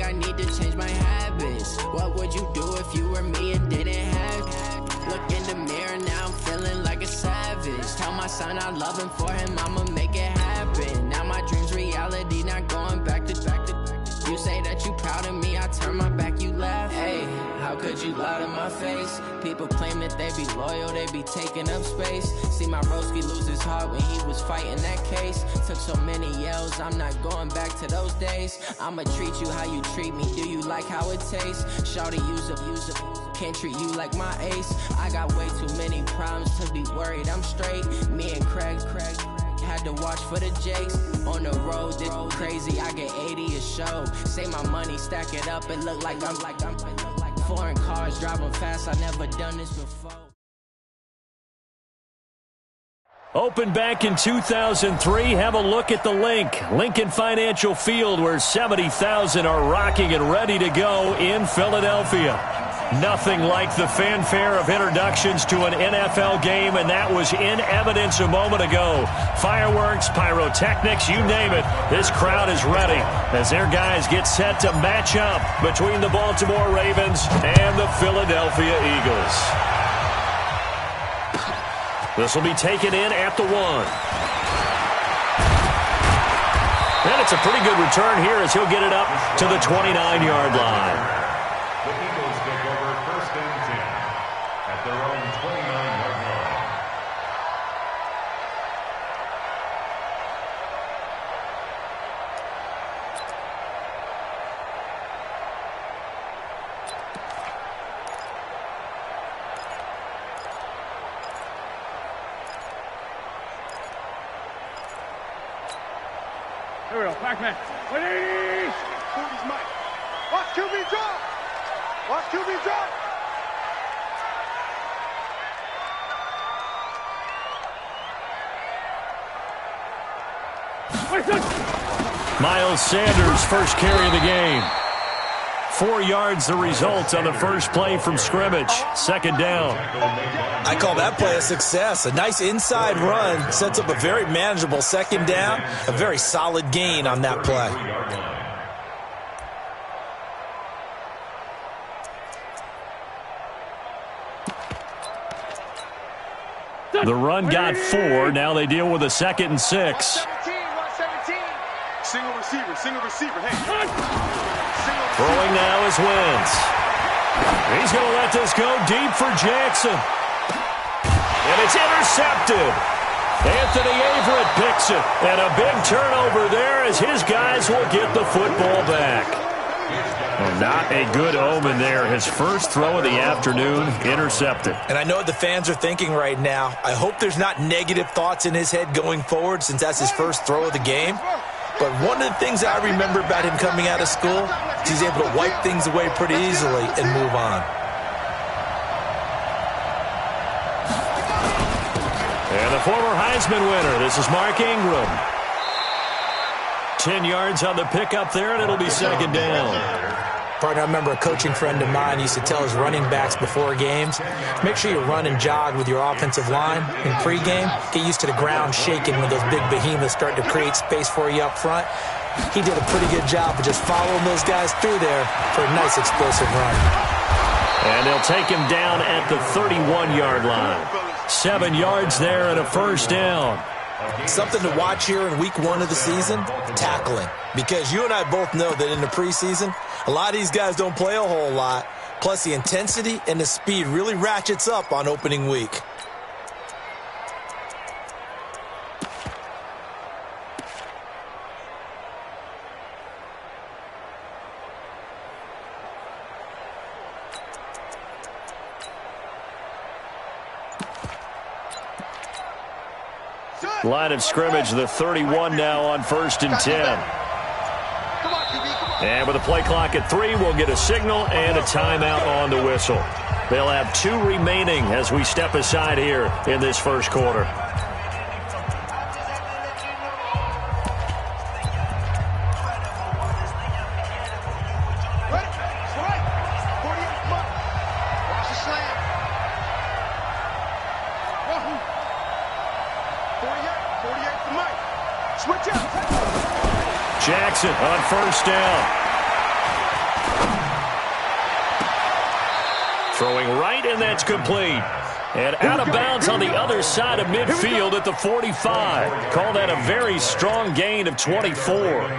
I need to change my habits. What would you do if you were me and didn't have it? Look in the mirror, now I'm feeling like a savage. Tell my son I love him, for him I'ma make it happen. Now my dream's reality, not going back to. You say that you proud of me, I turn my back, you laugh. Hey, how could you lie to my face? People claim that they be loyal, they be taking up space. See my broski lose his heart when he was fighting that case. Took so many yells, I'm not going back to those days. I'ma treat you how you treat me, do you like how it tastes? Shawty, use up, can't treat you like my ace. I got way too many problems to be worried, I'm straight. Me and Craig had to watch for the Jakes. On the road, this crazy, I get 80 a show. Say my money, stack it up, it look like I'm foreign cars, driving fast, I never done this before. Opened back in 2003, have a look at the Lincoln Financial Field, where 70,000 are rocking and ready to go in Philadelphia. Nothing like the fanfare of introductions to an NFL game, and that was in evidence a moment ago. Fireworks, pyrotechnics, you name it. This crowd is ready as their guys get set to match up between the Baltimore Ravens and the Philadelphia Eagles. This will be taken in at the 1. And it's a pretty good return here as he'll get it up to the 29-yard line. Here we go, Pac-Man. Please! Who's Mike? Watch QB drop! Watch QB drop! Miles Sanders' first carry of the game. 4 yards the result on the first play from scrimmage. Second down. I call that play a success. A nice inside run sets up a very manageable second down. A very solid gain on that play. The run got 4. Now they deal with a 2nd and 6. Single receiver. Hey. Throwing now is Wentz. He's going to let this go deep for Jackson. And it's intercepted. Anthony Averett picks it. And a big turnover there as his guys will get the football back. Well, not a good omen there. His first throw of the afternoon, intercepted. And I know what the fans are thinking right now. I hope there's not negative thoughts in his head going forward since that's his first throw of the game. But one of the things I remember about him coming out of school is he's able to wipe things away pretty easily and move on. And the former Heisman winner, this is Mark Ingram. 10 yards on the pickup there, and it'll be second down. Partner, I remember a coaching friend of mine used to tell his running backs before games, make sure you run and jog with your offensive line in pregame. Get used to the ground shaking when those big behemoths start to create space for you up front. He did a pretty good job of just following those guys through there for a nice explosive run. And they'll take him down at the 31-yard line. 7 yards there and a first down. Something to watch here in week 1 of the season, tackling. Because you and I both know that in the preseason, a lot of these guys don't play a whole lot. Plus, the intensity and the speed really ratchets up on opening week. Line of scrimmage, the 31 now on 1st and 10. And with a play clock at 3, we'll get a signal and a timeout on the whistle. They'll have 2 remaining as we step aside here in this first quarter. Jackson on first down. and that's complete. And out of bounds on the other side of midfield at the 45. Call that a very strong gain of 24.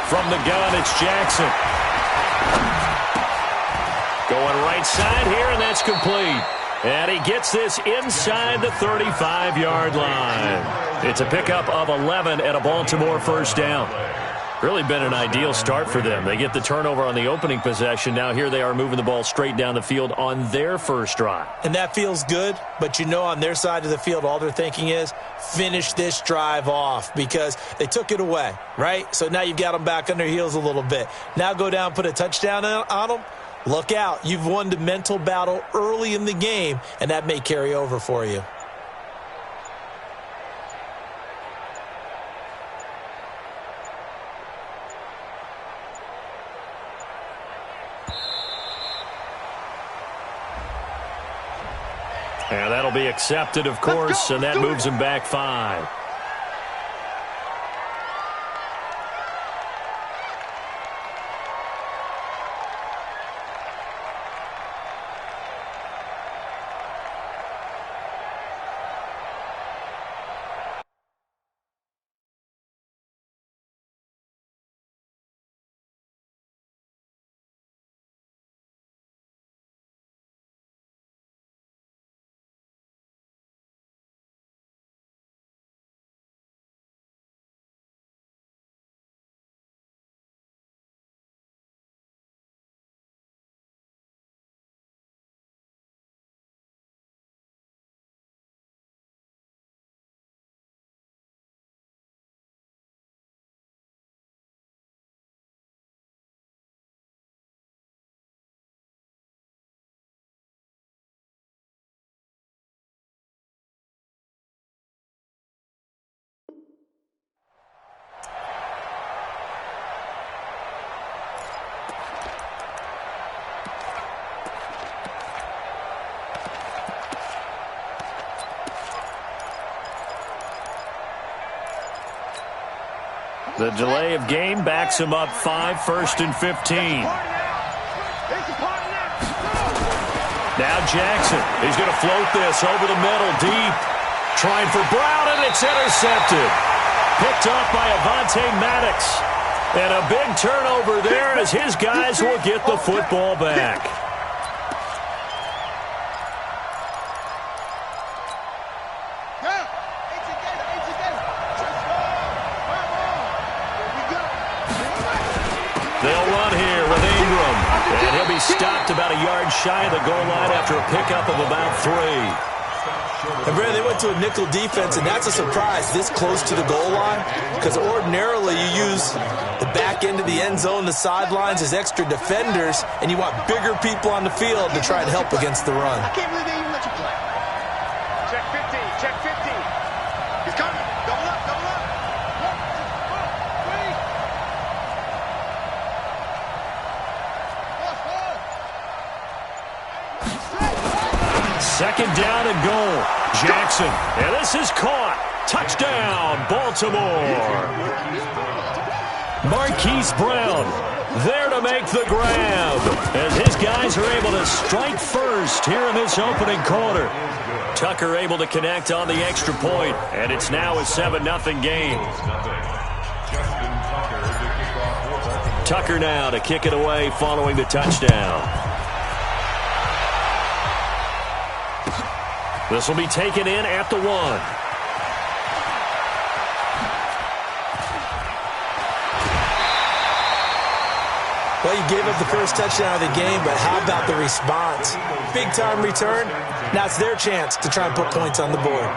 From the gun, it's Jackson. Going right side here, and that's complete. And he gets this inside the 35-yard line. It's a pickup of 11 and a Baltimore first down. Really been an ideal start for them. They get the turnover on the opening possession. Now here they are moving the ball straight down the field on their first drive. And that feels good, but you know on their side of the field all they're thinking is finish this drive off because they took it away, right? So now you've got them back on their heels a little bit. Now go down, put a touchdown on them. Look out. You've won the mental battle early in the game, and that may carry over for you. And that'll be accepted, of course, and that moves him back 5. The delay of game backs him up 5, 1st and 15. Now Jackson. He's going to float this over the middle, deep. Trying for Brown, and it's intercepted. Picked off by Avonte Maddox. And a big turnover there as his guys will get the football back. They'll run here with Ingram, and he'll be stopped about a yard shy of the goal line after a pickup of about 3. And Brad, they went to a nickel defense, and that's a surprise this close to the goal line because ordinarily you use the back end of the end zone, the sidelines as extra defenders, and you want bigger people on the field to try and help against the run. I can't believe they even let you play. Check 15, check 15. He's coming. Double up, double up. 1, 2, 3. Second down and goal. Jackson, and this is caught. Touchdown, Baltimore. Marquise Brown there to make the grab as his guys are able to strike first here in this opening quarter. Tucker able to connect on the extra point, and it's now a 7-0 game. Tucker now to kick it away following the touchdown. This will be taken in at the 1. Well, you gave up the first touchdown of the game, but how about the response? Big-time return. Now it's their chance to try and put points on the board.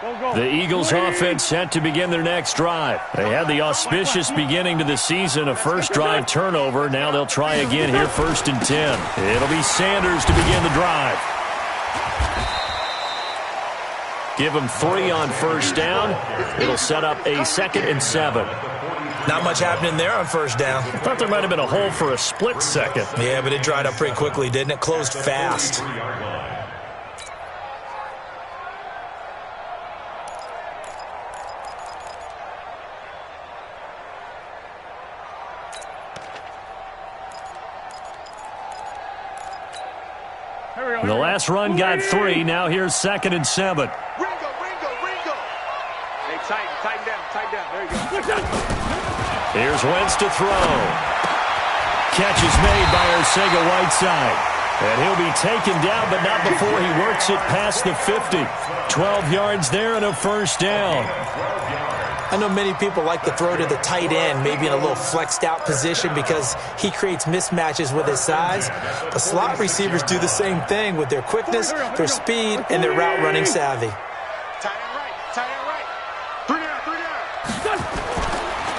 The Eagles offense set to begin their next drive. They had the auspicious beginning to the season, a first drive turnover. Now they'll try again here, 1st and 10. It'll be Sanders to begin the drive. Give him 3 on first down. It'll set up a 2nd and 7. Not much happening there on first down. I thought there might have been a hole for a split second. Yeah, but it dried up pretty quickly, didn't it? Closed fast. The last run got 3. Now here's 2nd and 7. Ringo. Hey, tighten down. There you go. Here's Wentz to throw. Catch is made by Arcega-Whiteside. And he'll be taken down, but not before he works it past the 50. 12 yards there and a first down. I know many people like to throw to the tight end, maybe in a little flexed out position because he creates mismatches with his size. But slot receivers do the same thing with their quickness, their speed, and their route running savvy. Tight end right. 3 down.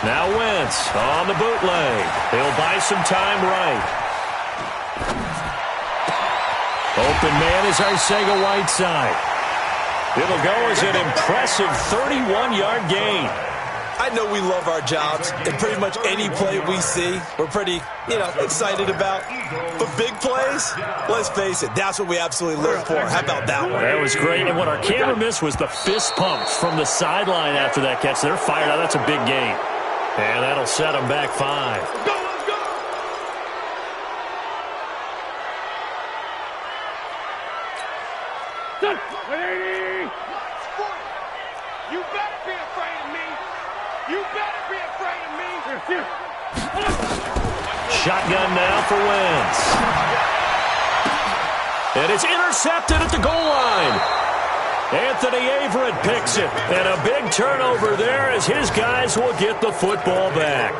Now Wentz on the bootleg. He'll buy some time right. Open man is Arcega-Whiteside. It'll go as an impressive 31-yard gain. I know we love our jobs, and pretty much any play we see, we're pretty, excited about. But big plays, let's face it, that's what we absolutely live for. How about that one? That was great, and what our camera missed was the fist pumps from the sideline after that catch. They're fired out. That's a big gain. And that'll set them back 5. Let's go. Done. 180. You better be afraid of me. Shotgun now for Wentz. And it's intercepted at the goal line. Anthony Averett picks it. And a big turnover there as his guys will get the football back.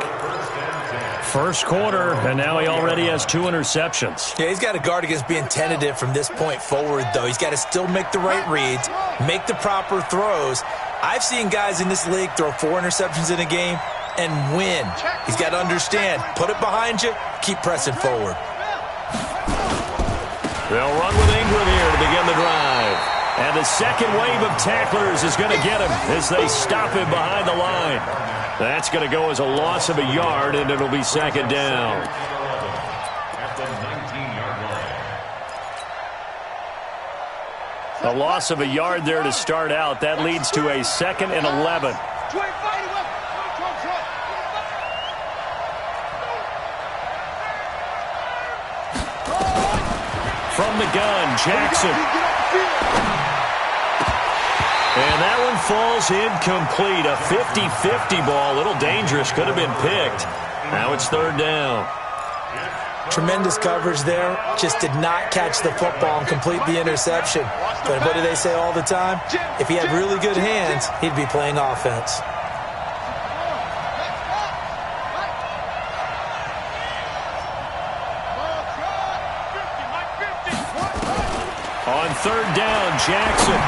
First quarter, and now he already has 2 interceptions. Yeah, he's got to guard against being tentative from this point forward, though. He's got to still make the right reads, make the proper throws. I've seen guys in this league throw 4 interceptions in a game and win. He's got to understand, put it behind you, keep pressing forward. They'll run with Ingram here to begin the drive. And the second wave of tacklers is going to get him as they stop him behind the line. That's going to go as a loss of a yard, and it'll be second down. A loss of a yard there to start out. That leads to a 2nd and 11. From the gun, Jackson. And that one falls incomplete. A 50-50 ball. A little dangerous. Could have been picked. Now it's 3rd down. Tremendous coverage there. Just did not catch the football and complete the interception. But what do they say all the time? If he had really good hands, he'd be playing offense. On 3rd down, Jackson.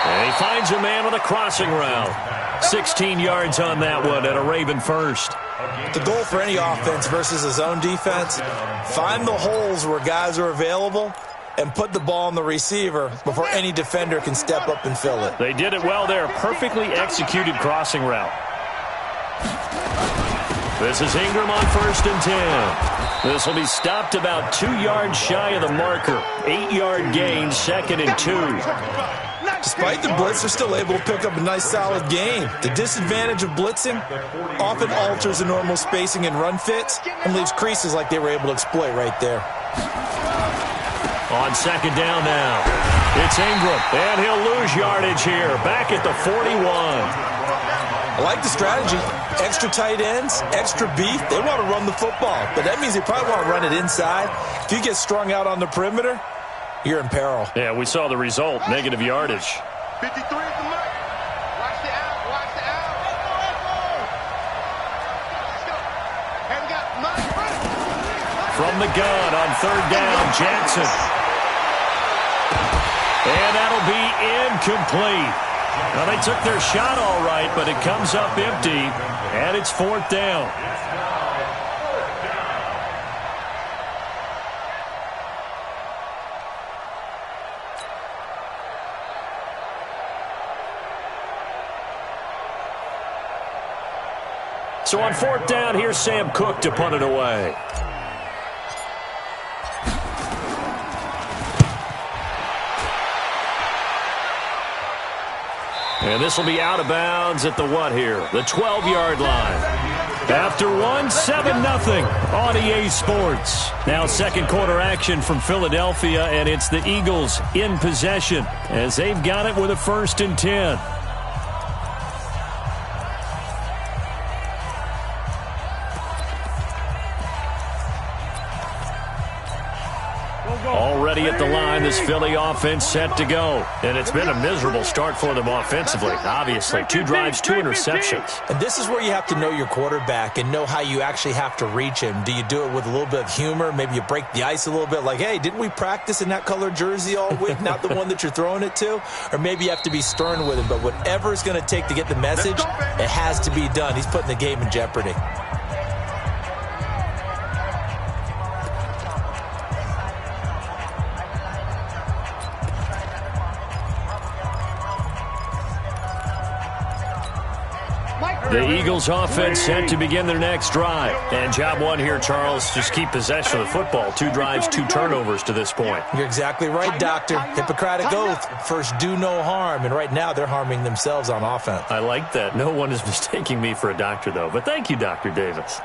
And he finds a man with a crossing route. 16 yards on that one at a Raven first. The goal for any offense versus a zone defense, find the holes where guys are available and put the ball on the receiver before any defender can step up and fill it. They did it well there. Perfectly executed crossing route. This is Ingram on 1st and 10. This will be stopped about 2 yards shy of the marker. 8-yard gain, 2nd and 2. Despite the blitz, they're still able to pick up a nice, solid gain. The disadvantage of blitzing often alters the normal spacing and run fits and leaves creases like they were able to exploit right there. On 2nd down now, it's Ingram, and he'll lose yardage here, back at the 41. I like the strategy. Extra tight ends, extra beef. They want to run the football, but that means they probably want to run it inside. If you get strung out on the perimeter, you're in peril. Yeah, we saw the result, negative yardage. 53 at the mark. Watch the out. Watch the out. From the gun on 3rd down, Jackson. And that'll be incomplete. Well, they took their shot all right, but it comes up empty, and it's 4th down. So on 4th down, here's Sam Cook to punt it away. And this will be out of bounds at the what here? The 12-yard line. After one, 7-0 on EA Sports. Now second quarter action from Philadelphia, and it's the Eagles in possession as they've got it with a 1st and 10. Already at the line, this Philly offense set to go. And it's been a miserable start for them offensively, obviously. 2 drives, 2 interceptions. And this is where you have to know your quarterback and know how you actually have to reach him. Do you do it with a little bit of humor? Maybe you break the ice a little bit, like, hey, didn't we practice in that colored jersey all week, not the one that you're throwing it to? Or maybe you have to be stern with him. But whatever it's going to take to get the message, it has to be done. He's putting the game in jeopardy. The Eagles offense set to begin their next drive. And job one here, Charles, just keep possession of the football. 2 drives, 2 turnovers to this point. You're exactly right, Doctor. Hippocratic oath. First, do no harm. And right now, they're harming themselves on offense. I like that. No one is mistaking me for a doctor, though. But thank you, Dr. Davis.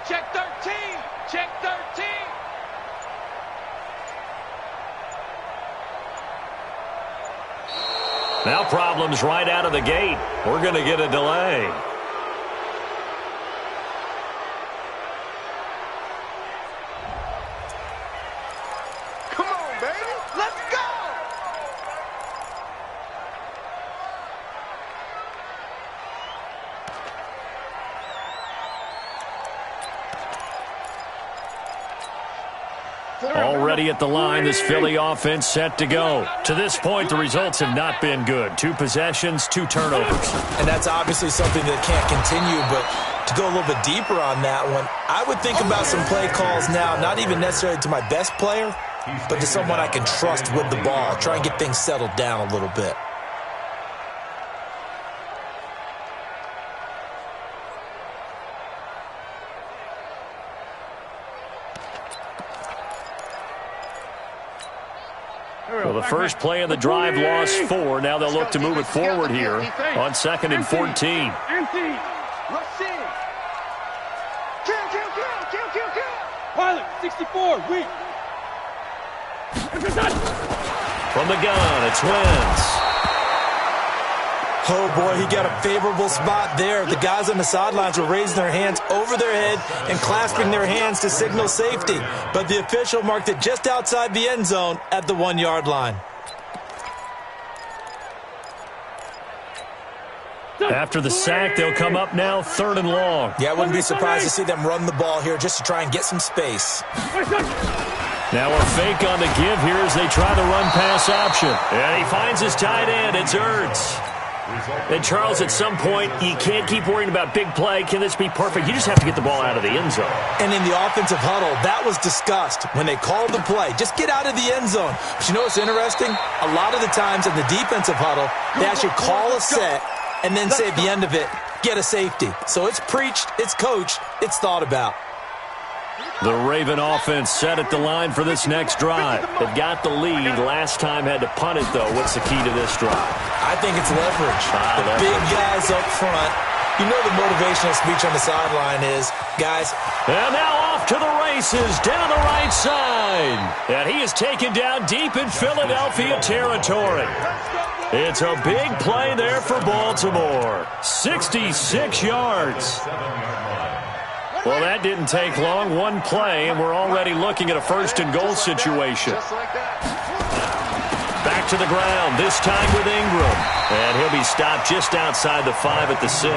Check 13! Check 13! Now problems right out of the gate. We're going to get a delay. Come on, baby! Let's go! Already at the line, this Philly offense set to go. To this point, the results have not been good. 2 possessions, 2 turnovers. And that's obviously something that can't continue, but to go a little bit deeper on that one, I would think about some play calls now, not even necessarily to my best player, but to someone I can trust with the ball. Try and get things settled down a little bit. Well, the first play of the drive lost 4. Now they'll look to move it forward here on 2nd and 14. Empty! Rush in! Kill! Pilot, 64, weak! From the gun, it's Wentz. Oh, boy, he got a favorable spot there. The guys on the sidelines were raising their hands over their head and clasping their hands to signal safety. But the official marked it just outside the end zone at the 1-yard line. After the sack, they'll come up now 3rd and long. Yeah, I wouldn't be surprised to see them run the ball here just to try and get some space. Now a fake on the give here as they try the run-pass option. And he finds his tight end. It's Ertz. And, Charles, at some point, you can't keep worrying about big play. Can this be perfect? You just have to get the ball out of the end zone. And in the offensive huddle, that was discussed when they called the play. Just get out of the end zone. But you know what's interesting? A lot of the times in the defensive huddle, they actually call a set and then say at the end of it, get a safety. So it's preached, it's coached, it's thought about. The Raven offense set at the line for this next drive. They've got the lead. Last time had to punt it, though. What's the key to this drive? I think it's leverage. The big guys up front. You know the motivational speech on the sideline is, guys. And now off to the races down the right side. And he is taken down deep in Philadelphia territory. It's a big play there for Baltimore. 66 yards. Well, that didn't take long. 1 play, and we're already looking at a 1st and goal situation. Back to the ground, this time with Ingram. And he'll be stopped just outside the 5 at the 6.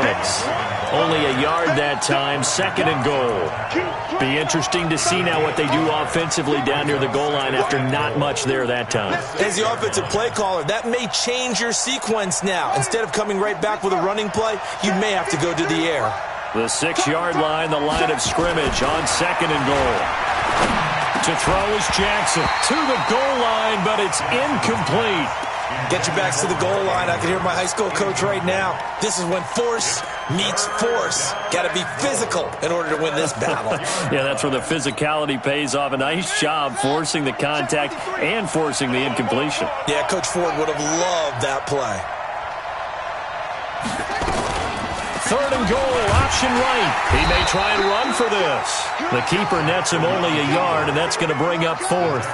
Only a yard that time, 2nd and goal. Be interesting to see now what they do offensively down near the goal line after not much there that time. As the offensive play caller, that may change your sequence now. Instead of coming right back with a running play, you may have to go to the air. The 6-yard line, the line of scrimmage on 2nd and goal. To throw is Jackson. To the goal line, but it's incomplete. Get your backs to the goal line. I can hear my high school coach right now. This is when force meets force. Got to be physical in order to win this battle. Yeah, that's where the physicality pays off. A nice job forcing the contact and forcing the incompletion. Yeah, Coach Ford would have loved that play. 3rd and goal, option right. He may try and run for this. The keeper nets him only a yard, and that's going to bring up 4th.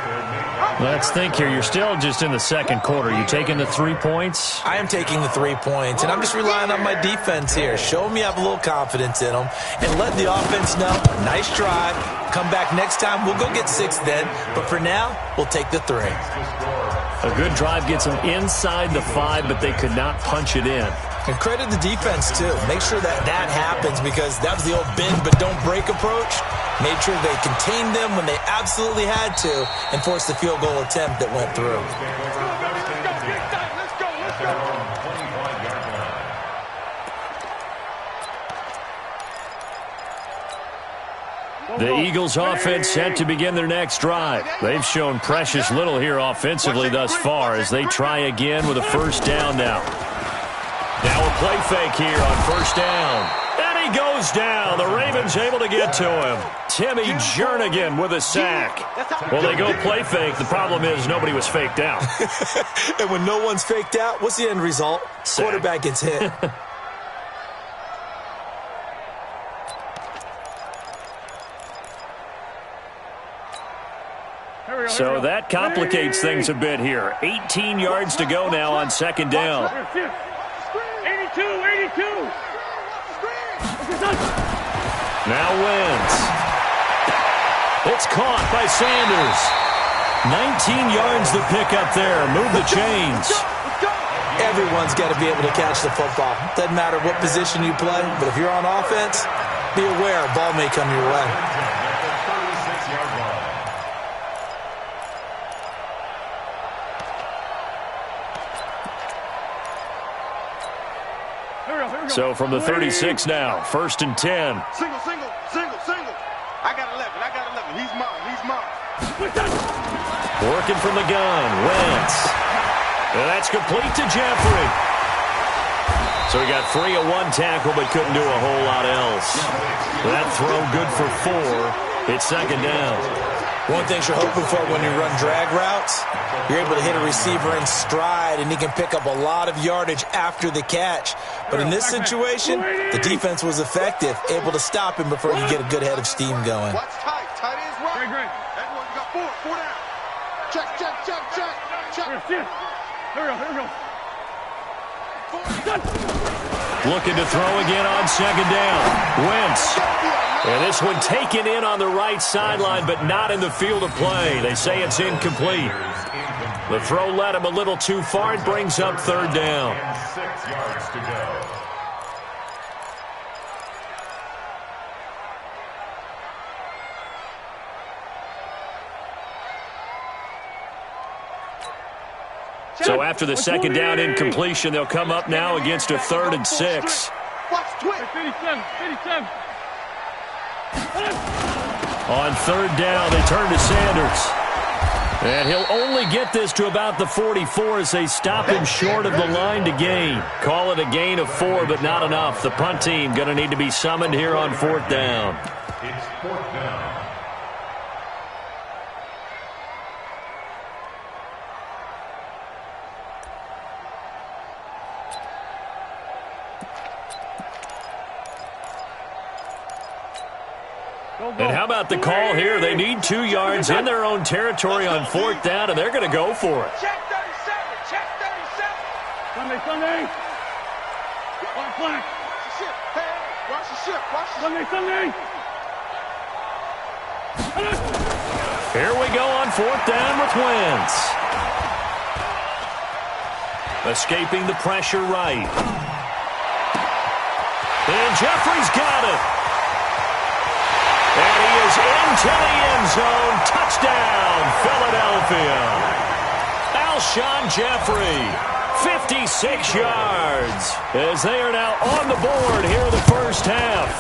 Let's think here. You're still just in the 2nd quarter. You taking the 3 points? I am taking the 3 points, and I'm just relying on my defense here. Show them you have a little confidence in them, and let the offense know, nice drive. Come back next time. We'll go get 6 then, but for now, we'll take the 3. A good drive gets them inside the 5, but they could not punch it in. And credit the defense, too. Make sure that happens because that was the old bend but don't break approach. Made sure they contained them when they absolutely had to and forced the field goal attempt that went through. The Eagles offense set to begin their next drive. They've shown precious little here offensively thus far as they try again with a 1st down now. Now a play fake here on 1st down. And he goes down. The Ravens able to get to him. Timmy Jernigan with a sack. Well, they go play fake. The problem is nobody was faked out. And when no one's faked out, what's the end result? Sack. Quarterback gets hit. So that complicates things a bit here. 18 yards to go now on 2nd down. 82. Now Wentz. It's caught by Sanders. 19 yards the pick up there. Move the chains. Everyone's got to be able to catch the football. Doesn't matter what position you play, but if you're on offense, be aware a ball may come your way. So from the 36 now, 1st and 10. Single. I got 11. He's mine. Working from the gun, Wentz. And that's complete to Jeffrey. So he got 3 of 1 tackle, but couldn't do a whole lot else. That throw good for 4. It's 2nd down. One thing you're hoping for when you run drag routes, you're able to hit a receiver in stride, and he can pick up a lot of yardage after the catch. But in this situation, the defense was effective, able to stop him before you get a good head of steam going. Watch tight. Tight ends right. Great. Everyone, you got 4 down. Check. Here we go. Looking to throw again on 2nd down. Wentz. And this one taken in on the right sideline, but not in the field of play. They say it's incomplete. The throw led him a little too far. It brings up 3rd down. 6 yards to go. So after the 2nd down incompletion, they'll come up now against a 3rd and 6. Watch twitch. 87. On 3rd down, they turn to Sanders. And he'll only get this to about the 44 as they stop him short of the line to gain. Call it a gain of 4, but not enough. The punt team going to need to be summoned here on 4th down. It's 4th down. And how about the call here? They need 2 yards in their own territory on 4th down, and they're going to go for it. Check 37. Sunday. Black. Watch the ship. Hey, watch the ship. Sunday. Here we go on 4th down with Wentz. Escaping the pressure right. And Jeffrey's got it. And he is into the end zone. Touchdown, Philadelphia. Alshon Jeffrey, 56 yards, as they are now on the board here in the first half.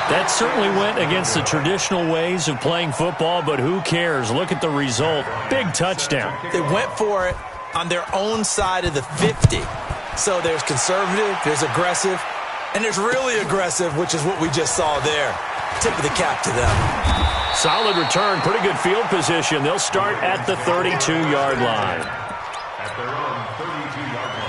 That certainly went against the traditional ways of playing football, but who cares? Look at the result. Big touchdown. They went for it on their own side of the 50. So there's conservative, there's aggressive, and there's really aggressive, which is what we just saw there. Tip of the cap to them. Solid return, pretty good field position. They'll start at the 32-yard line. At their own 32-yard line.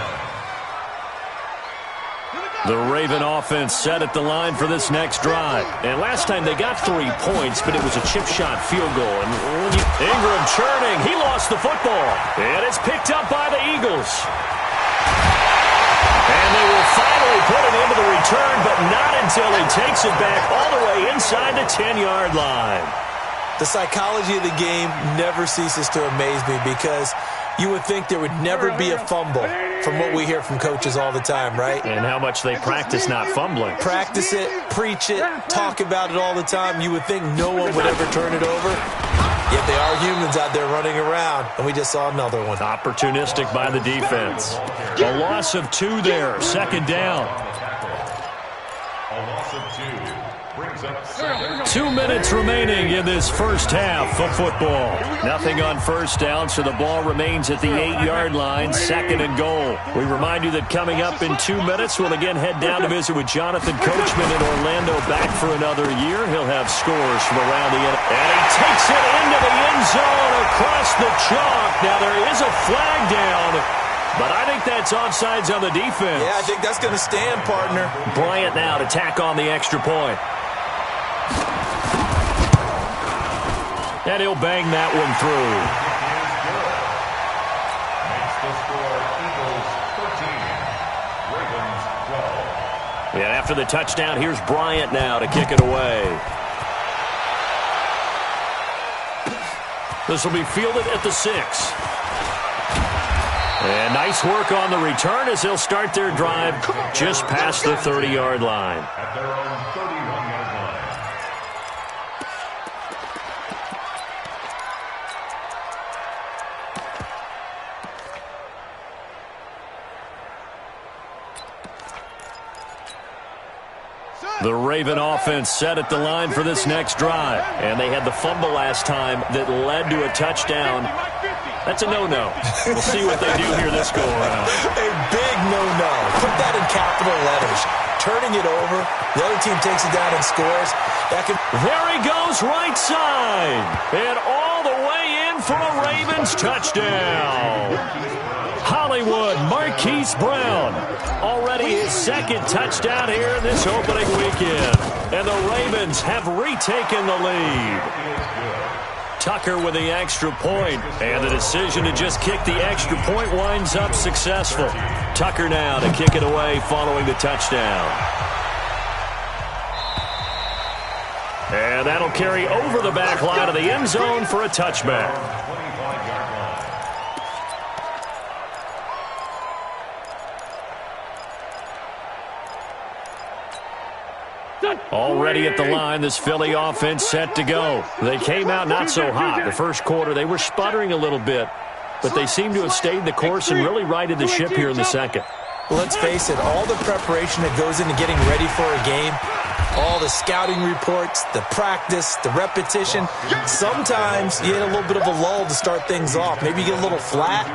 The Raven offense set at the line for this next drive. And last time they got 3 points, but it was a chip shot field goal. And Ingram churning. He lost the football. And it's picked up by the Eagles. And they will finally put it into the return, but not until he takes it back all the way inside the 10-yard line. The psychology of the game never ceases to amaze me because you would think there would never be a fumble from what we hear from coaches all the time, right? And how much they practice not fumbling. Practice it, preach it, talk about it all the time. You would think no one would ever turn it over. Yet they are humans out there running around, and we just saw another one. Opportunistic by the defense. A loss of 2 there, second down. A loss of 2 brings up second. 2 minutes remaining in this first half of football. Nothing on first down, so the ball remains at the 8-yard line, second and goal. We remind you that coming up in 2 minutes, we'll again head down to visit with Jonathan Coachman in Orlando, back for another year. He'll have scores from around the end. And he takes it into the end zone across the chalk. Now there is a flag down, but I think that's offsides on the defense. Yeah, I think that's going to stand, partner. Bryant now to tack on the extra point. And he'll bang that one through. Makes the score Eagles 13, Ravens 12. And after the touchdown, here's Bryant now to kick it away. This will be fielded at the 6. And nice work on the return as they'll start their drive just past the 30-yard line. At their own 31-yard line. The Raven offense set at the line for this next drive. And they had the fumble last time that led to a touchdown. That's a no-no. We'll see what they do here this go-around. A big no-no. Put that in capital letters. Turning it over, the other team takes it down and scores. There he goes, right side. And all the way in for a Ravens touchdown. Hollywood Marquise Brown. Already his second touchdown here in this opening weekend. And the Ravens have retaken the lead. Tucker with the extra point, and the decision to just kick the extra point winds up successful. Tucker now to kick it away following the touchdown. And that'll carry over the back line of the end zone for a touchback. Already at the line, this Philly offense set to go. They came out not so hot. The first quarter, they were sputtering a little bit, but they seem to have stayed the course and really righted the ship here in the second. Let's face it, all the preparation that goes into getting ready for a game, all the scouting reports, the practice, the repetition, sometimes you get a little bit of a lull to start things off. Maybe you get a little flat,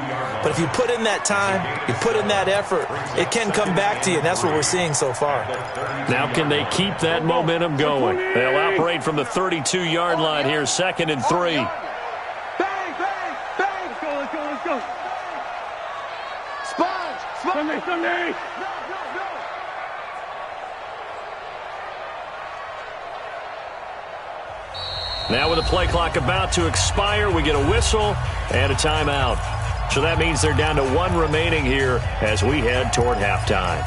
but if you put in that time, you put in that effort, it can come back to you, and that's what we're seeing so far. Now can they keep that momentum going? They'll operate from the 32-yard line here, second and 3. Bang, bang, bang. Let's go, let's go, let's go. Sponge, sponge. Sunday. Now with the play clock about to expire, we get a whistle and a timeout. So that means they're down to 1 remaining here as we head toward halftime.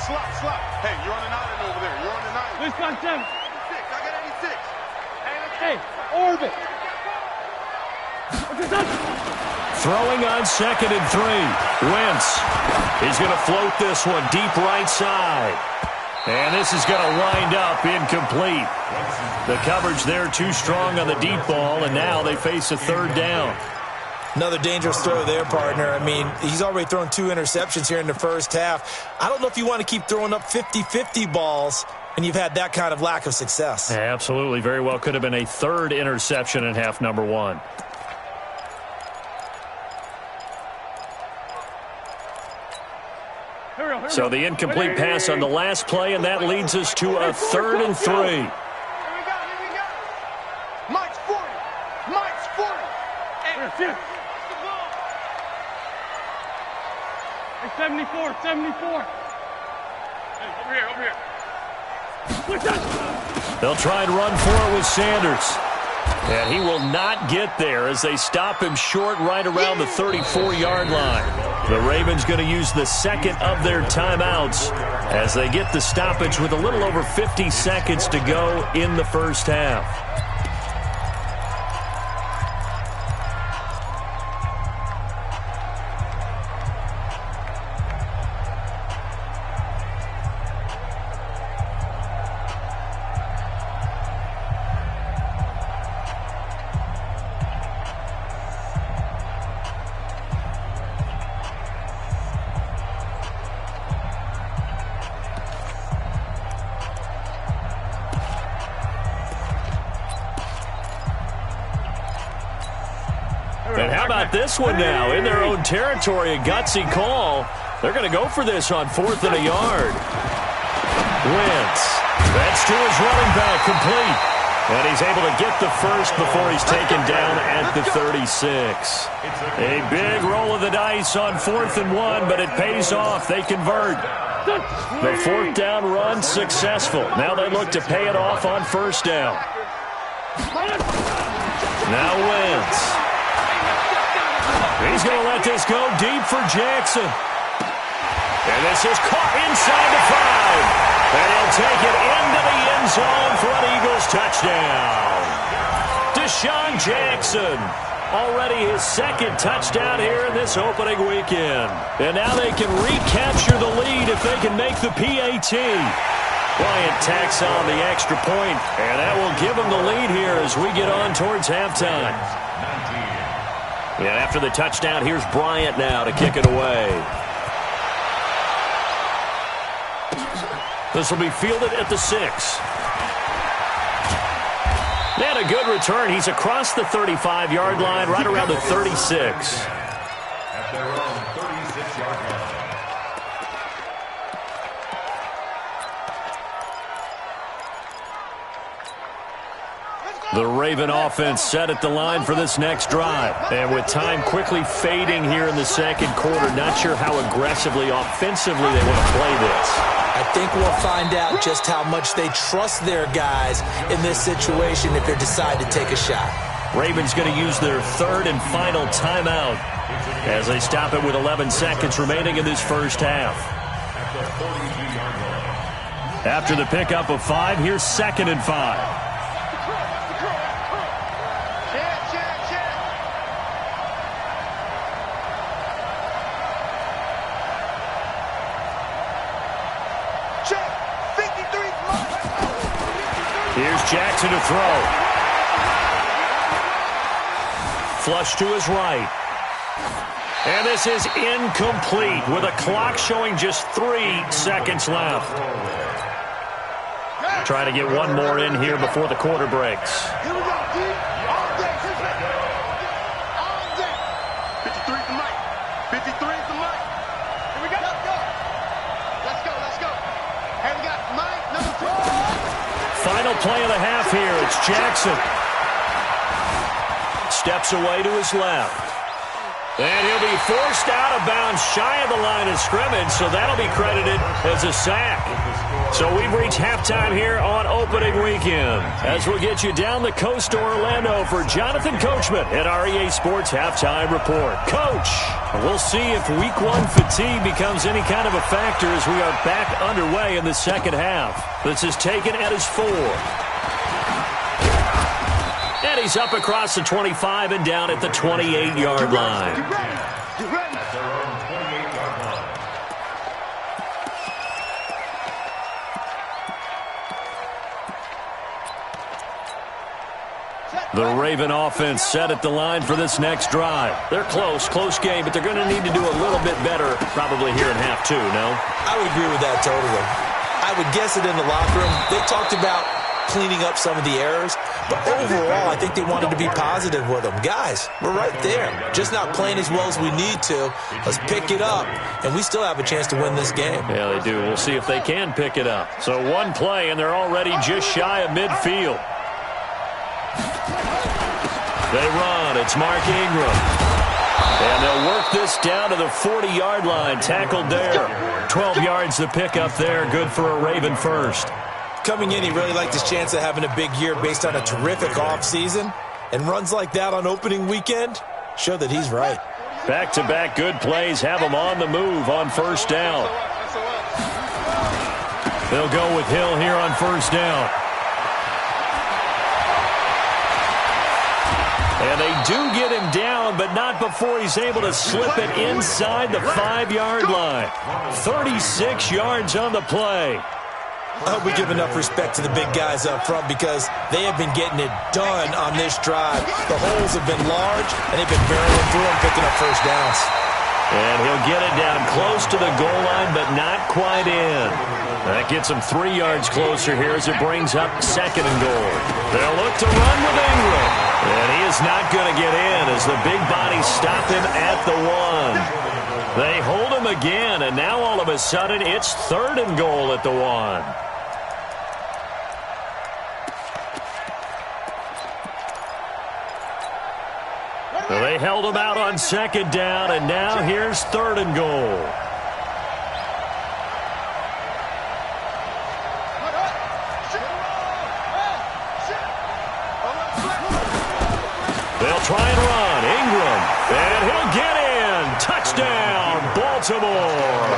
Slop. Hey, you're on an island over there. You're on an island. This got 7. 86. I got 86. Hey, orbit. Throwing on 2nd and 3. Wentz. He's going to float this one deep right side. And this is going to wind up incomplete. The coverage there too strong on the deep ball, and now they face a 3rd down. Another dangerous throw there, partner. I mean, he's already thrown 2 interceptions here in the first half. I don't know if you want to keep throwing up 50-50 balls, and you've had that kind of lack of success. Absolutely. Very well could have been a 3rd interception in half number 1. So the incomplete pass on the last play, and that leads us to a 3rd and 3. Here we go. Mike's 40. Mike's 40. Hey, 74. Hey, over here. They'll try and run for it with Sanders. And he will not get there as they stop him short right around the 34-yard line. The Ravens going to use the 2nd of their timeouts as they get the stoppage with a little over 50 seconds to go in the first half. And how about this one now? In their own territory, a gutsy call. They're going to go for this on 4th and a yard. Wentz. That's to his running back, complete. And he's able to get the first before he's taken down at the 36. A big roll of the dice on 4th and 1, but it pays off. They convert. The 4th down run successful. Now they look to pay it off on 1st down. Now Wentz. He's going to let this go deep for Jackson. And this is caught inside the 5. And he'll take it into the end zone for an Eagles touchdown. Deshaun Jackson, already his 2nd touchdown here in this opening weekend. And now they can recapture the lead if they can make the PAT. Bryant tacks on the extra point, and that will give them the lead here as we get on towards halftime. And after the touchdown, here's Bryant now to kick it away. This will be fielded at the 6. And a good return. He's across the 35-yard line, right around the 36. At their own 36-yard line. The Raven offense set at the line for this next drive. And with time quickly fading here in the 2nd quarter, not sure how aggressively, offensively they want to play this. I think we'll find out just how much they trust their guys in this situation if they decide to take a shot. Ravens going to use their 3rd and final timeout as they stop it with 11 seconds remaining in this first half. After the pickup of 5, here's 2nd and 5. Here's Jackson to throw. Flush to his right. And this is incomplete with a clock showing just 3 seconds left. Trying to get one more in here before the quarter breaks. Here we go, D. All day. All day. 53 is the mic. 53 is the mic. Here we go. Let's go. Hey, we got Mike, number 4. Final play of the half here. It's Jackson. Steps away to his left. And he'll be forced out of bounds shy of the line of scrimmage, so that'll be credited as a sack. So we've reached halftime here on opening weekend. As we'll get you down the coast to Orlando for Jonathan Coachman at our EA Sports Halftime Report. Coach, we'll see if Week 1 fatigue becomes any kind of a factor as we are back underway in the second half. This is taken at his 4. And he's up across the 25 and down at the 28-yard line. The Raven offense set at the line for this next drive. They're close game, but they're going to need to do a little bit better probably here in half 2, no? I would agree with that totally. I would guess it in the locker room. They talked about cleaning up some of the errors, but overall, I think they wanted to be positive with them. Guys, we're right there. Just not playing as well as we need to. Let's pick it up, and we still have a chance to win this game. Yeah, they do. We'll see if they can pick it up. So one play, and they're already just shy of midfield. They run. It's Mark Ingram. And they'll work this down to the 40-yard line. Tackled there. 12 yards to pick up there. Good for a Raven first. Coming in, he really liked his chance of having a big year based on a terrific offseason. And runs like that on opening weekend show that he's right. Back-to-back good plays have him on the move on first down. They'll go with Hill here on first down. And they do get him down, but not before he's able to slip it inside the 5-yard line. 36 yards on the play. I hope we give enough respect to the big guys up front because they have been getting it done on this drive. The holes have been large, and they've been barreling through and picking up first downs. And he'll get it down close to the goal line, but not quite in. That gets him 3 yards closer here as it brings up 2nd and goal. They'll look to run with Ingram. And he is not going to get in as the big bodies stop him at the 1. They hold him again, and now all of a sudden it's 3rd and goal at the 1. So they held him out on 2nd down, and now here's 3rd and goal. They'll try and run. Ingram, and he'll get in. Touchdown, Baltimore.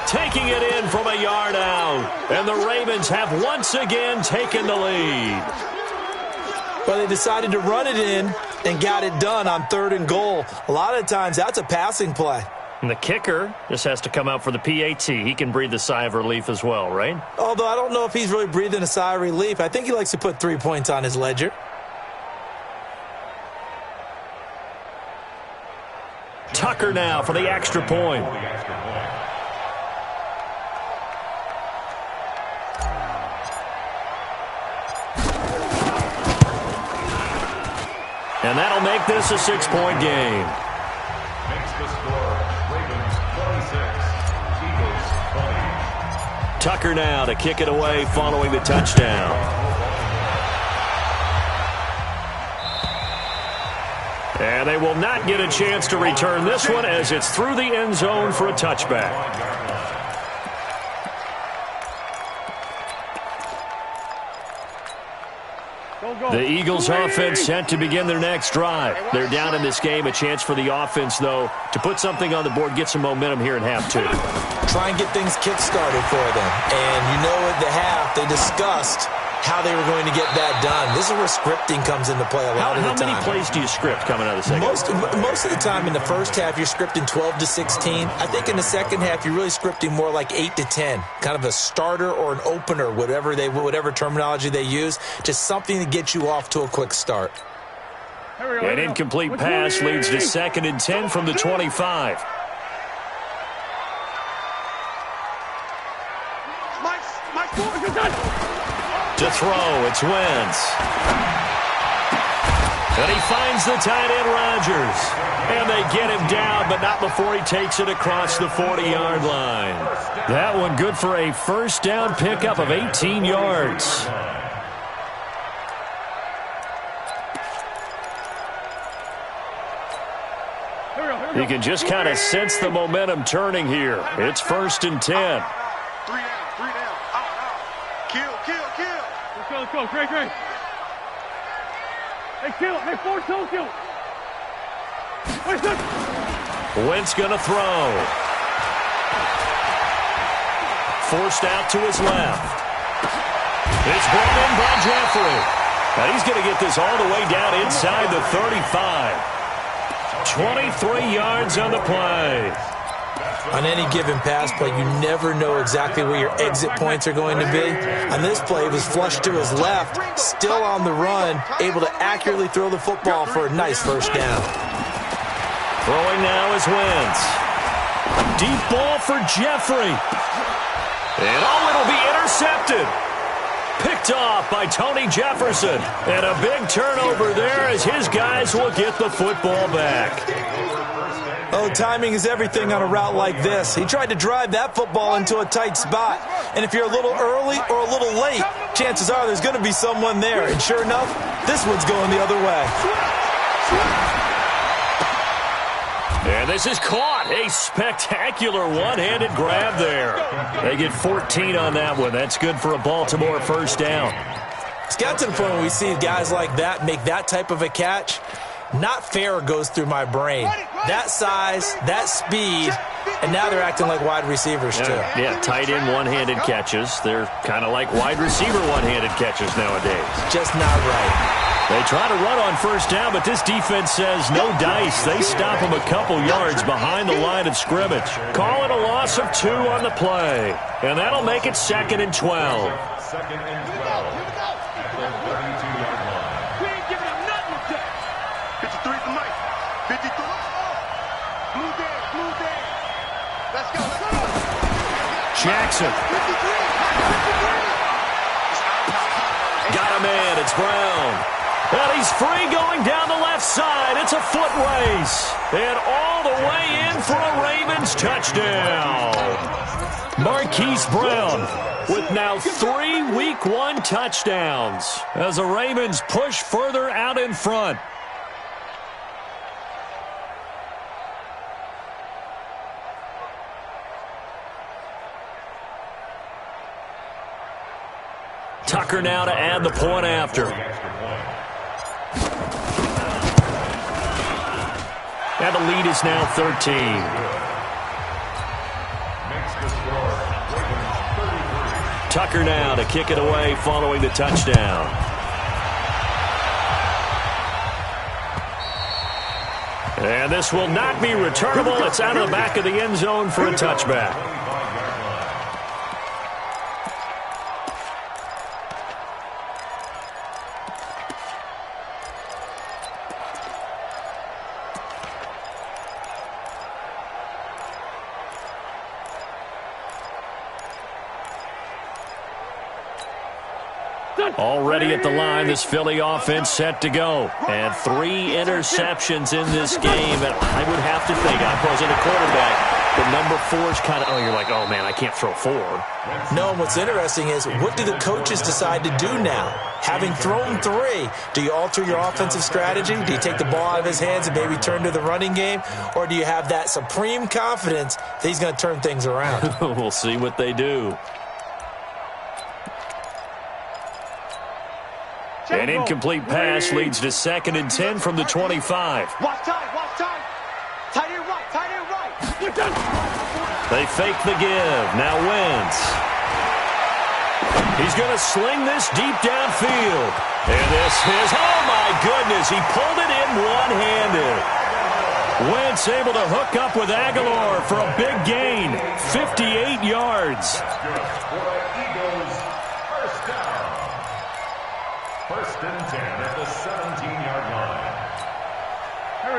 Taking it in from a yard out, and the Ravens have once again taken the lead. But they decided to run it in and got it done on 3rd and goal. A lot of times, that's a passing play. And the kicker just has to come out for the PAT. He can breathe a sigh of relief as well, right? Although I don't know if he's really breathing a sigh of relief. I think he likes to put 3 points on his ledger. Tucker now for the extra point. And that'll make this a 6-point game. Makes the score Ravens 26, Eagles 20. Tucker now to kick it away following the touchdown. And they will not get a chance to return this one as it's through the end zone for a touchback. The Eagles offense set to begin their next drive. They're down in this game. A chance for the offense, though, to put something on the board, get some momentum here in half 2. Try and get things kick-started for them. And you know at the half, they discussed how they were going to get that done. This is where scripting comes into play a lot of the time. How many plays do you script coming out of the second? Most of the time in the first half, you're scripting 12 to 16. I think in the second half, you're really scripting more like 8 to 10. Kind of a starter or an opener, whatever terminology they use. Just something to get you off to a quick start. An incomplete pass leads to 2nd and 10 from the 25. To throw, it's Wentz. And he finds the tight end, Rodgers. And they get him down, but not before he takes it across the 40-yard line. That one good for a first down pickup of 18 yards. You can just kind of sense the momentum turning here. It's 1st and 10. 3 down. Out. Kill. Let's go. Great. Hey, kill. Hey, force kill. Wentz going to throw. Forced out to his left. It's brought in by Jeffrey. And he's going to get this all the way down inside the 35. 23 yards on the play. On any given pass play, you never know exactly where your exit points are going to be. On this play, it was flushed to his left, still on the run, able to accurately throw the football for a nice first down. Throwing now is Wentz. Deep ball for Jeffrey. And it'll be intercepted. Picked off by Tony Jefferson. And a big turnover there as his guys will get the football back. Oh, timing is everything on a route like this. He tried to drive that football into a tight spot. And if you're a little early or a little late, chances are there's going to be someone there. And sure enough, this one's going the other way. And this is caught. A spectacular one-handed grab there. They get 14 on that one. That's good for a Baltimore first down. It's got to the point where we see guys like that make that type of a catch. Not fair goes through my brain. That size, that speed, and now they're acting like wide receivers too. Yeah, tight end one-handed catches. They're kind of like wide receiver one-handed catches nowadays. Just not right. They try to run on first down, but this defense says no dice. They stop them a couple yards behind the line of scrimmage. Call it a loss of 2 on the play, and that'll make it 2nd and 12. 2nd and 12 at the 32-yard line. We ain't giving him nothing to take. 53 for Mike. 53. Blue day. Let's go. Jackson. 53. Got him in. It's Brown. And he's free going down the left side. It's a foot race. And all the way in for a Ravens touchdown. Marquise Brown with now 3 Week 1 touchdowns as the Ravens push further out in front. Tucker now to add the point after. And the lead is now 13. Tucker now to kick it away following the touchdown. And this will not be returnable. It's out of the back of the end zone for a touchback. Already at the line, this Philly offense set to go. And 3 interceptions in this game. And I would have to think, I wasn't a quarterback, the number 4 is kind of, you're like, oh, man, I can't throw 4. No, and what's interesting is, what do the coaches decide to do now? Having thrown 3, do you alter your offensive strategy? Do you take the ball out of his hands and maybe turn to the running game? Or do you have that supreme confidence that he's going to turn things around? We'll see what they do. An incomplete pass leads to 2nd and 10 from the 25. Watch time. Tight end right. They fake the give. Now Wentz. He's going to sling this deep downfield. And this is, oh my goodness, he pulled it in one-handed. Wentz able to hook up with Aguilar for a big gain. 58 yards. First and 10 at the 17-yard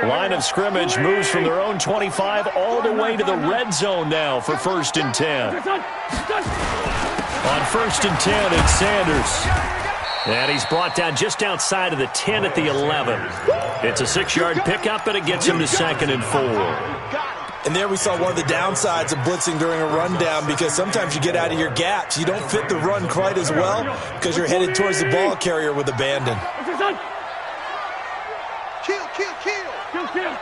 line. Line of scrimmage moves from their own 25 all the way to the red zone now for 1st and 10. On 1st and 10, it's Sanders. And he's brought down just outside of the 10 at the 11. It's a 6-yard pickup, and it gets him to 2nd and 4. And there we saw one of the downsides of blitzing during a rundown, because sometimes you get out of your gaps. You don't fit the run quite as well because you're headed towards the ball carrier with abandon. Kill.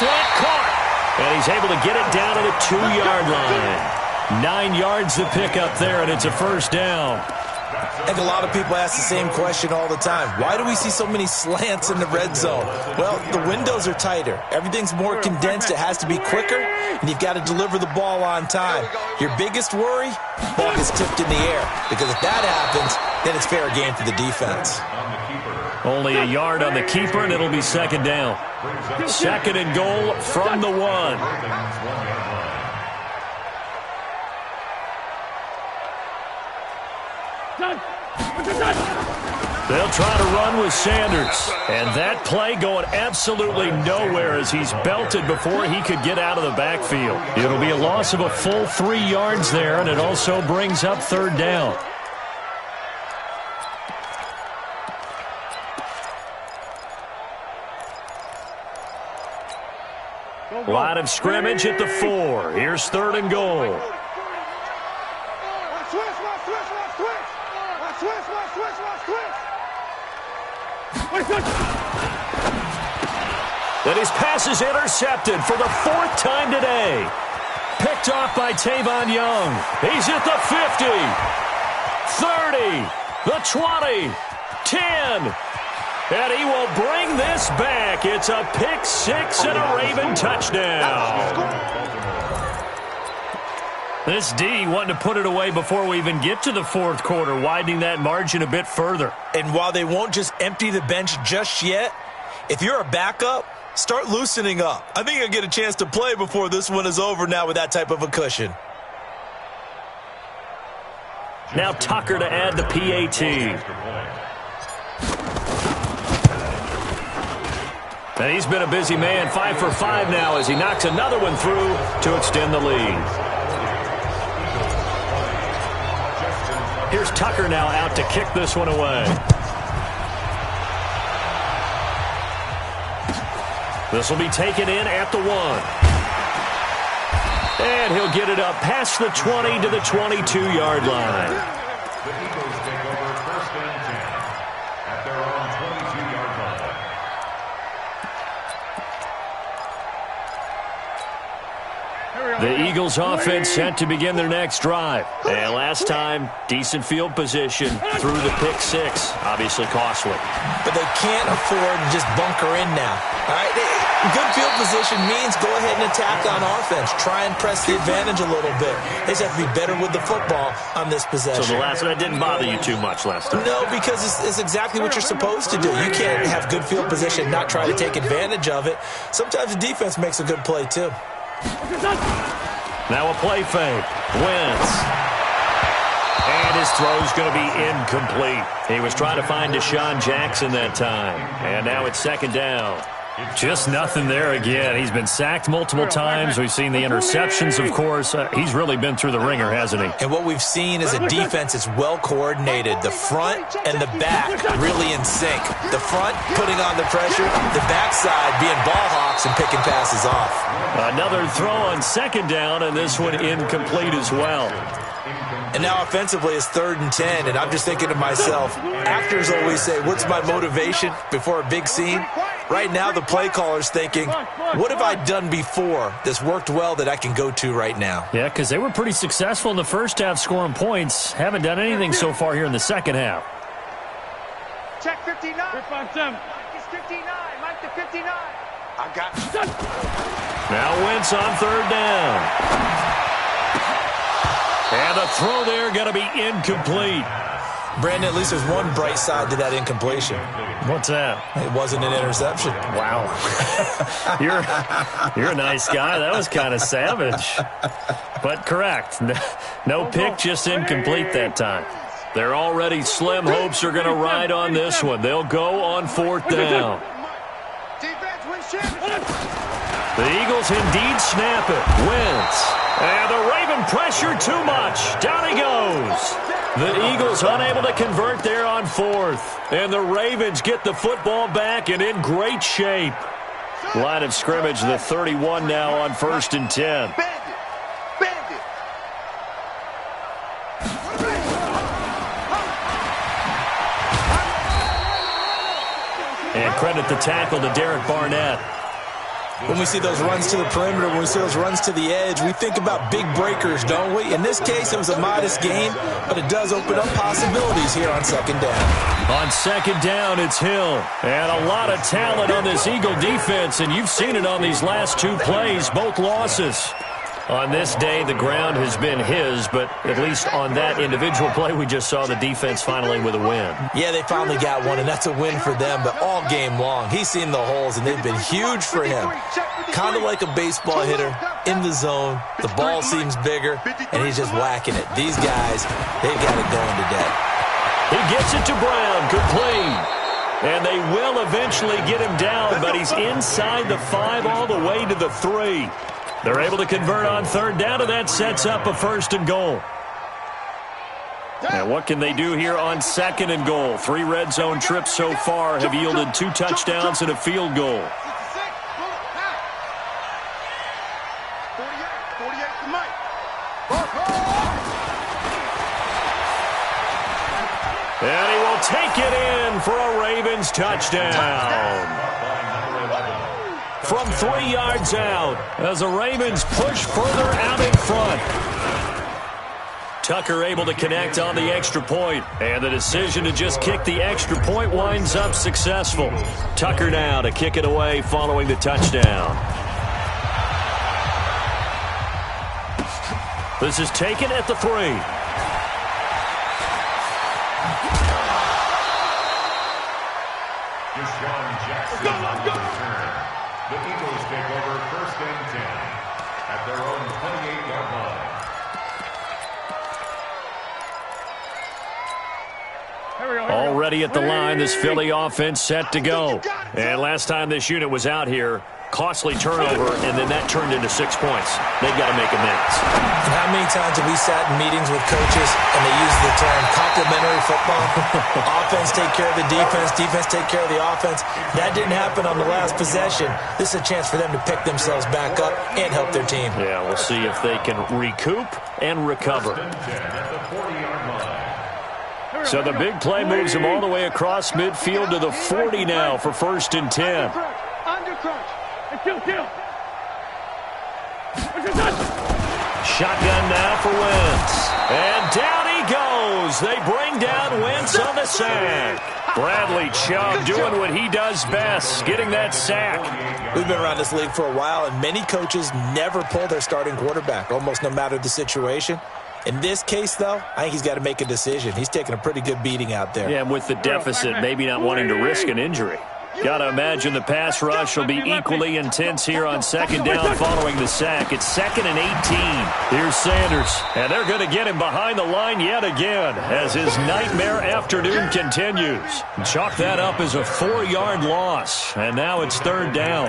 slant caught. And he's able to get it down to the 2-yard line. 9 yards to pick up there, and it's a first down. I think a lot of people ask the same question all the time. Why do we see so many slants in the red zone? Well, the windows are tighter. Everything's more condensed. It has to be quicker, and you've got to deliver the ball on time. Your biggest worry? Ball gets tipped in the air, because if that happens, then it's fair game for the defense. Only a yard on the keeper, and it'll be second down. Second and goal from the 1. They'll try to run with Sanders. And that play going absolutely nowhere as he's belted before he could get out of the backfield. It'll be a loss of a full 3 yards there, and it also brings up third down. Line of scrimmage at the 4. Here's third and goal. And his pass is intercepted for the 4th time today. Picked off by Tavon Young. He's at the 50, 30, the 20, 10. And he will bring this back. It's a pick 6 and a Raven touchdown. This D wanting to put it away before we even get to the 4th quarter, widening that margin a bit further. And while they won't just empty the bench just yet, if you're a backup, start loosening up. I think you'll get a chance to play before this one is over now with that type of a cushion. Now Tucker to add the PAT. And he's been a busy man, 5 for 5 now as he knocks another one through to extend the lead. Here's Tucker now out to kick this one away. This will be taken in at the 1. And he'll get it up past the 20 to the 22-yard line. The Eagles take over first and 10 at their own 22-yard line. The Eagles offense set to begin their next drive. And last time, decent field position through the pick 6. Obviously costly. But they can't afford to just bunker in now. All right? Good field position means go ahead and attack on offense. Try and press the advantage a little bit. They just have to be better with the football on this possession. So the last one didn't bother you too much last time? No, because it's exactly what you're supposed to do. You can't have good field position, not try to take advantage of it. Sometimes the defense makes a good play, too. Now a play fake. Wentz. And his throw's going to be incomplete. He was trying to find Deshaun Jackson that time. And now it's second down. Just nothing there again. He's been sacked multiple times. We've seen the interceptions, of course. He's really been through the ringer, hasn't he? And what we've seen is a defense that's well coordinated. The front and the back really in sync. The front putting on the pressure. The backside being ball hawks and picking passes off. Another throw on second down, and this one incomplete as well. And now offensively it's 3rd and 10, and I'm just thinking to myself, actors always say, what's my motivation before a big scene? Right now the play caller's thinking, what have I done before that's worked well that I can go to right now? Yeah, because they were pretty successful in the first half scoring points. Haven't done anything so far here in the second half. Check 59. Mike is 59. Mike to 59. I got you. Now Wentz on third down. And the throw there going to be incomplete. Brandon, at least there's one bright side to that incompletion. What's that? It wasn't an interception. Wow. You're a nice guy. That was kind of savage. But correct. No pick, just incomplete that time. They're already slim hopes are going to ride on this one. They'll go on 4th down. The Eagles indeed snap it. Wentz. And the Raven pressure too much. Down he goes. The Eagles unable to convert there on 4th. And the Ravens get the football back and in great shape. Line of scrimmage, the 31 now on 1st and 10. And credit the tackle to Derek Barnett. When we see those runs to the perimeter, when we see those runs to the edge, we think about big breakers, don't we? In this case, it was a modest gain, but it does open up possibilities here on second down. On second down, it's Hill. And a lot of talent on this Eagle defense, and you've seen it on these last two plays, both losses. On this day, the ground has been his, but at least on that individual play, we just saw the defense finally with a win. Yeah, they finally got one, and that's a win for them, but all game long, he's seen the holes, and they've been huge for him. Kind of like a baseball hitter, in the zone, the ball seems bigger, and he's just whacking it. These guys, they've got it going today. He gets it to Brown, complete. And they will eventually get him down, but he's inside the 5 all the way to the 3. They're able to convert on third down, and that sets up a first and goal. And what can they do here on second and goal? 3 red zone trips so far have yielded 2 touchdowns and a field goal. 48 to Mike. And he will take it in for a Ravens touchdown. From 3 yards out as the Ravens push further out in front. Tucker able to connect on the extra point, and the decision to just kick the extra point winds up successful. Tucker now to kick it away following the touchdown. This is taken at the 3. Let's go. The Eagles take over first and 10 at their own 28-yard line. Already at the line, this Philly offense set to go. And last time this unit was out here, costly turnover, and then that turned into 6 points. They've got to make amends. And how many times have we sat in meetings with coaches and they use the term complementary football? Offense take care of the defense, defense take care of the offense. That didn't happen on the last possession. This is a chance for them to pick themselves back up and help their team. Yeah, we'll see if they can recoup and recover. So the big play moves them all the way across midfield to the 40 now for first and 10. Shotgun now for Wentz. And down he goes. They bring down Wentz on the sack. Bradley Chubb doing what he does best, getting that sack. We've been around this league for a while, and many coaches never pull their starting quarterback, almost no matter the situation. In this case, though, I think he's got to make a decision. He's taking a pretty good beating out there. Yeah, and with the deficit, maybe not wanting to risk an injury. Got to imagine the pass rush will be equally intense here on second down following the sack. It's 2nd and 18. Here's Sanders, and they're going to get him behind the line yet again as his nightmare afternoon continues. Chalk that up as a 4-yard loss, and now it's third down.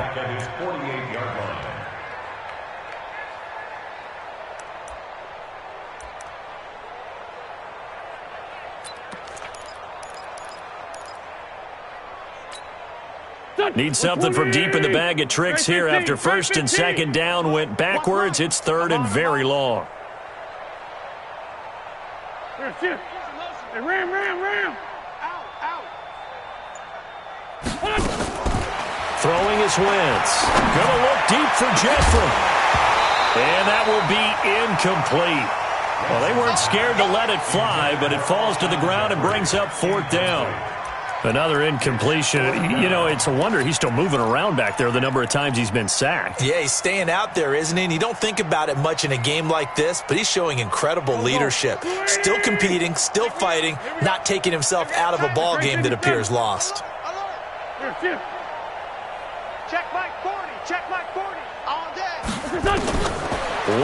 Need something from deep in the bag of tricks here after first and second down went backwards. It's third and very long. Throwing is Wentz. Gonna look deep for Jeffrey. And that will be incomplete. Well, they weren't scared to let it fly, but it falls to the ground and brings up fourth down. Another incompletion. You know, it's a wonder he's still moving around back there the number of times he's been sacked. Yeah, he's staying out there, isn't he? And you don't think about it much in a game like this, but he's showing incredible leadership. Still competing, still fighting, not taking himself out of a ball game that appears lost. Check Mike 40. Check Mike 40. All day.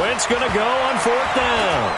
Wentz going to go on fourth down.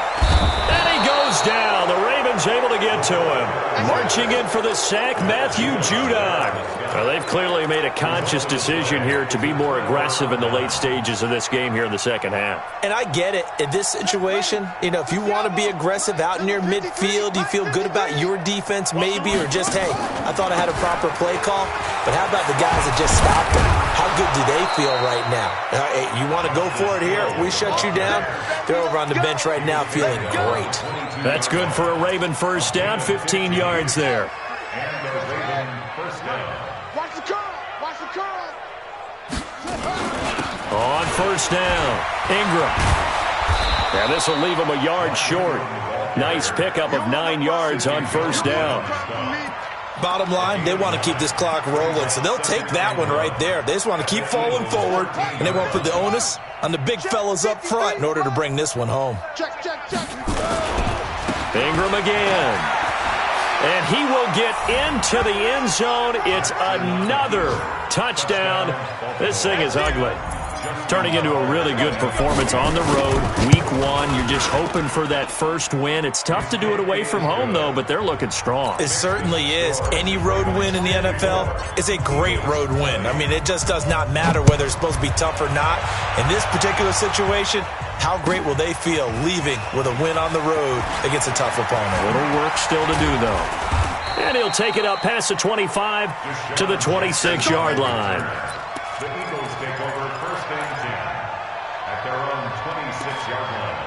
And he goes down. The Ravens able to get to him. Marching in for the sack, Matthew Judon. Well, they've clearly made a conscious decision here to be more aggressive in the late stages of this game here in the second half. And I get it. In this situation, you know, if you want to be aggressive out near midfield, you feel good about your defense maybe, or just, hey, I thought I had a proper play call. But how about the guys that just stopped them? How good do they feel right now? Hey, you want to go for it here? We shut you down? They're over on the bench right now feeling great. That's good for a Raven first down, 15 yards there. And the Raven first down. Watch the curl. Watch the curl. On first down, Ingram. Now this will leave him a yard short. Nice pickup of 9 yards on first down. Bottom line, they want to keep this clock rolling, so they'll take that one right there. They just want to keep falling forward, and they won't put the onus on the big fellas up front in order to bring this one home. Ingram again. And he will get into the end zone. It's another touchdown. This thing is ugly. Turning into a really good performance on the road. Week 1, you're just hoping for that first win. It's tough to do it away from home, though, but they're looking strong. It certainly is. Any road win in the NFL is a great road win. I mean, it just does not matter whether it's supposed to be tough or not. In this particular situation, how great will they feel leaving with a win on the road against a tough opponent? A little work still to do, though. And he'll take it up past the 25 to the 26-yard line. The Eagles take over first and 10 at their own 26-yard line.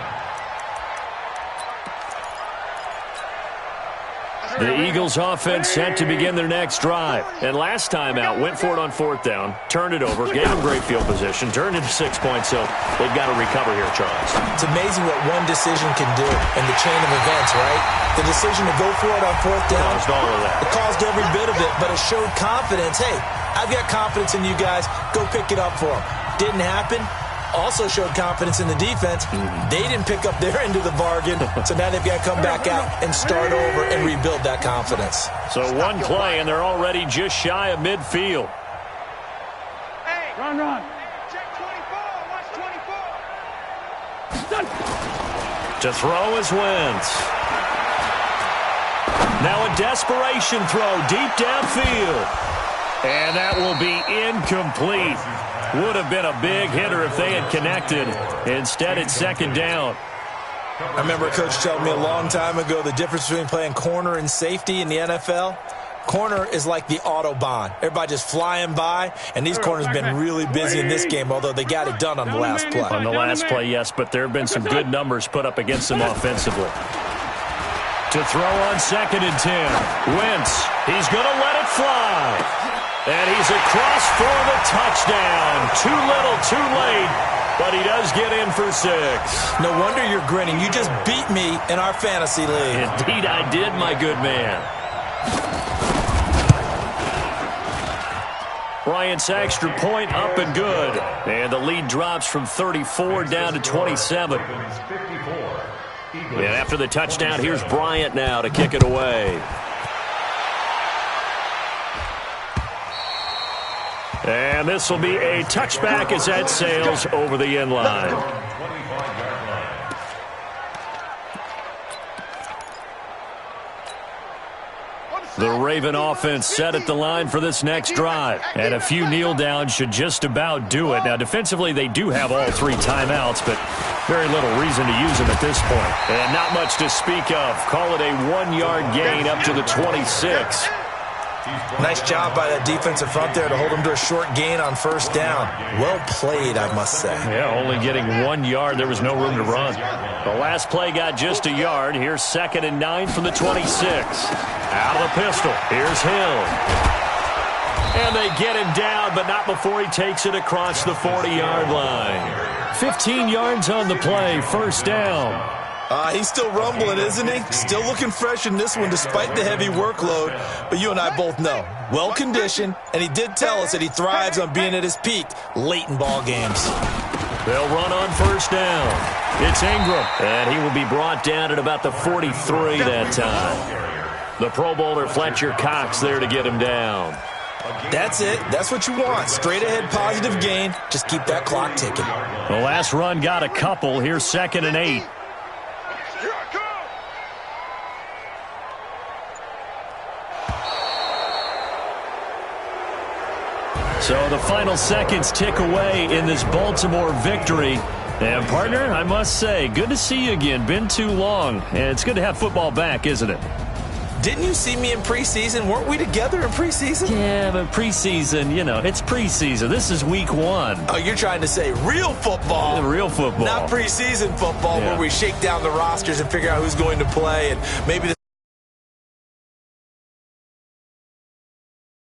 The Eagles offense set to begin their next drive. And last time out, went for it on 4th down, turned it over, gave them great field position, turned into 6 points, so they've got to recover here, Charles. It's amazing what one decision can do in the chain of events, right? The decision to go for it on 4th down. Caused all of that. It caused every bit of it, but it showed confidence. Hey, I've got confidence in you guys. Go pick it up for them. Didn't happen. Also showed confidence in the defense. They didn't pick up their end of the bargain, so now they've got to come back out and start over and rebuild that confidence. So one play, and they're already just shy of midfield. Hey, run. Check 24. Watch 24. To throw is Wentz. Now a desperation throw deep downfield. And that will be incomplete. Would have been a big hitter if they had connected. Instead, it's 2nd down. I remember a coach telling me a long time ago the difference between playing corner and safety in the NFL. Corner is like the Autobahn. Everybody just flying by, and these corners have been really busy in this game, although they got it done on the last play. On the last play, yes, but there have been some good numbers put up against them offensively. To throw on 2nd and 10. Wentz, he's going to let it fly. And he's across for the touchdown. Too little, too late, but he does get in for 6. No wonder you're grinning. You just beat me in our fantasy league. Indeed I did, my good man. Bryant's extra point up and good. And the lead drops from 34 down to 27. And after the touchdown, here's Bryant now to kick it away. And this will be a touchback as that sails over the end line. The Raven offense set at the line for this next drive. And a few kneel downs should just about do it. Now, defensively, they do have all 3 timeouts, but very little reason to use them at this point. And not much to speak of. Call it a 1-yard gain up to the 26. Nice job by that defensive front there to hold them to a short gain on first down. Well played, I must say. Yeah, only getting 1 yard. There was no room to run. The last play got just a yard. Here's 2nd and 9 from the 26. Out of the pistol. Here's Hill. And they get him down, but not before he takes it across the 40-yard line. 15 yards on the play. First down. He's still rumbling, isn't he? Still looking fresh in this one despite the heavy workload. But you and I both know, well-conditioned, and he did tell us that he thrives on being at his peak late in ball games. They'll run on first down. It's Ingram, and he will be brought down at about the 43 that time. The Pro Bowler Fletcher Cox there to get him down. That's it. That's what you want. Straight ahead positive gain. Just keep that clock ticking. The last run got a couple. Here's 2nd and 8. So the final seconds tick away in this Baltimore victory. And, partner, I must say, good to see you again. Been too long. And it's good to have football back, isn't it? Didn't you see me in preseason? Weren't we together in preseason? Yeah, but preseason, you know, it's preseason. This is week 1. Oh, you're trying to say real football. Real football. Not preseason football where we shake down the rosters and figure out who's going to play and maybe the